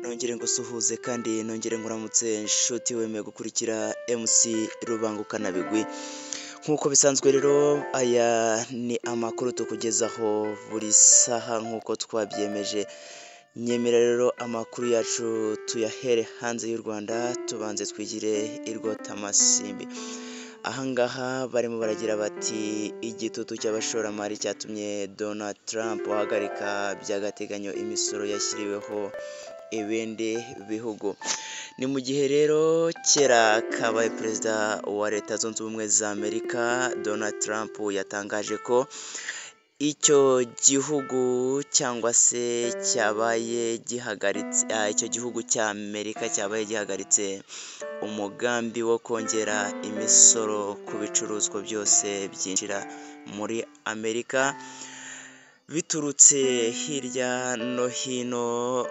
Nongere ngusuhuze kandi nongere nguramutse nshuti wemeye gukurikira MC Rubangukana Bigwi. Nk'uko bisanzwe rero aya ni amakuru tukugezaho buri saha nk'uko twabyemeje. Nyemera rero amakuru yacu tuyahere hanze y'u Rwanda tubanze twigire i Rwotamasimbi. Ahangaha barimo baragira bati igitutu cy'abashoramari cyatumye Donald Trump ahagarika by'agateganyo imisoro yashyiriweho ibindi bihugu. Ni mu gihe rero kera kabaye perezida wa Leta Zunze Ubumwe za Amerika, Donald Trump yatangaje ko icyo gihugu cyangwa se cyabaye gihagaritse icyo gihugu cya Amerika cyabaye gihagaritse umugambi wo kongera imisoro ku bicuruzwa byose byinjira muri Amerika biturutse hirya no hino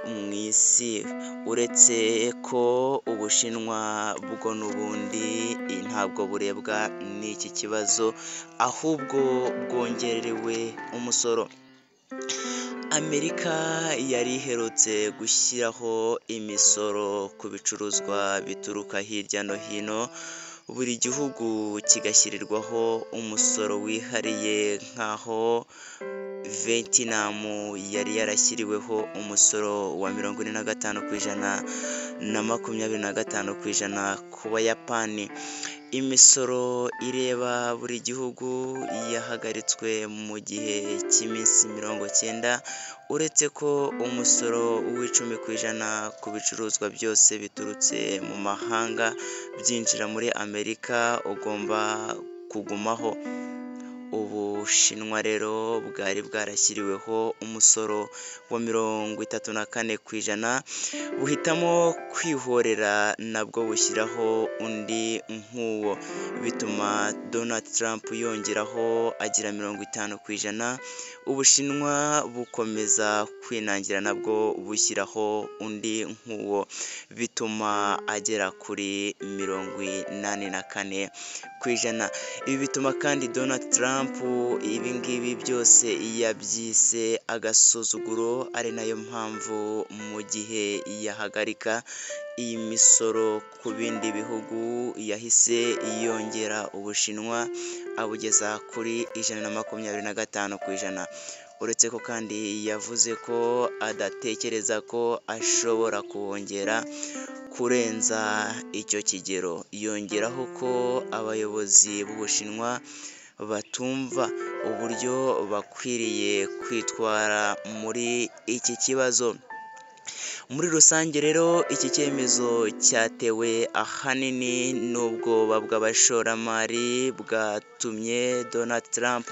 mu isi, uretse ko Ubushinwa bwo n'ubundi ntabwo burebwa n'iki kibazo ahubwo bwongerewe umusoro. Amerika yari iherutse gushyiraho imisoro ku bicuruzwa bituruka hirya no hino, buri gihugu kigashyirirwaho umusoro wihariye nk'aho Vietnam yari yarashyiriweho umusoro wa 45% na 25% ku Bayapani. Imisoro ireba buri gihugu yahagaritswe mu gihe cy'iminsi 90, uretse ko umusoro w'10% ku bicuruzwa byose biturutse mu mahanga byinjira muri Amerika ugomba kugumaho. Ubushinwa rero bwari bwarashyiriweho umusoro wa 34%, buhitamo kwihorera nabwo bushyiraho undi nk'uwo, bituma Donald Trump yongeraho agira 50%, Ubushinwa bukomeza kwinangira nabwo bushyiraho undi nk'uwo, bituma agera kuri 84%. Ibi bituma kandi Donald Trump ibingibi byose yabyise agasuzuguro, ari nayo mpamvu mu gihe yahagarika iyi misoro ku bindi bihugu yahise yongera Ubushinwa abugeza kuri 125%. Uretse ko kandi yavuze ko adatekereza ko ashobora kuwongera kurenza icyo kigero. Yongeraho ko abayobozi b'Ubushinwa batumva uburyo bakwiriye kwitwara muri iki kibazo. Muri rusange rero iki cyemezo cyatewe ahanini n'ubwoba bw'abashoramari bwatumye Donald Trump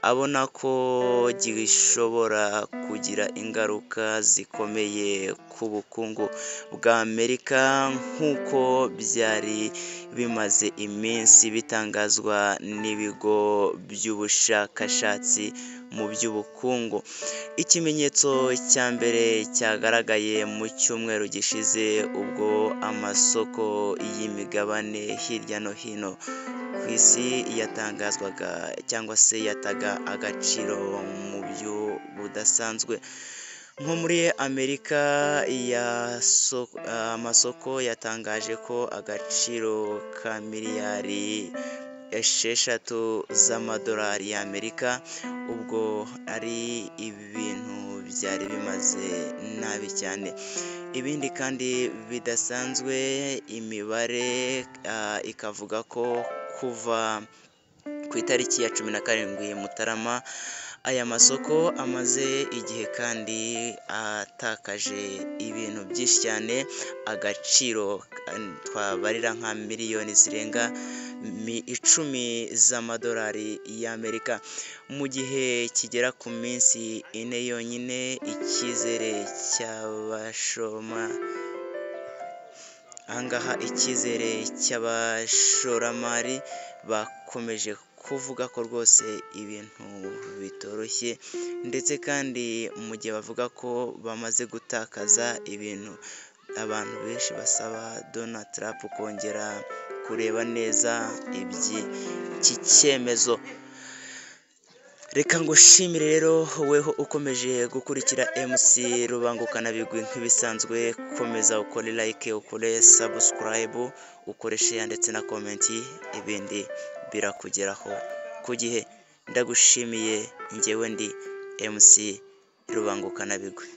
abona ko gishobora kugira ingaruka zikomeye ku bukungu bwa Amerika, nk'uko byari bimaze iminsi bitangazwa n'ibigo by'ubushakashatsi mu by'ubukungu. Ikimenyetso cya mbere cyagaragaye mu cyumweru gishize ubwo amasoko y'imigabane hirya no hino ku isi yatangazwaga cyangwa se yataga agaciro mu buryo budasanzwe. Nko muri Amerika amasoko yatangaje ko agaciro ka miliyari 6 z'amadolari y'Amerika, ubwo ari ibintu byari bimaze nabi cyane. Ibindi kandi bidasanzwe, imibare ikavuga ko kuva ku itariki ya 17 Mutarama aya masoko amaze igihe kandi atakaje ibintu byinshi cyane, agaciro twabarira nka miliyoni zirenga 10 z'amadolari y'Amerika. Mu gihe kigera ku minsi 4 yonyine, icyizere cy'abashoramari bakomeje kuvuga ko rwose ibintu bitoroshye, ndetse kandi mu gihe bavuga ko bamaze gutakaza ibintu, abantu benshi basaba Donald Trump kongera kureba neza iby'iki cyemezo. reka ngushimire rero weho ukomeje gukurikira MC Rubangukana bigwi nk'ibisanzwe, komeza ukore like, ukore subscribe, ukore share ndetse na comment, ibindi birakugeraho ku gihe. Ndagushimiye, njyewe ndi MC Rubangukana bigwi.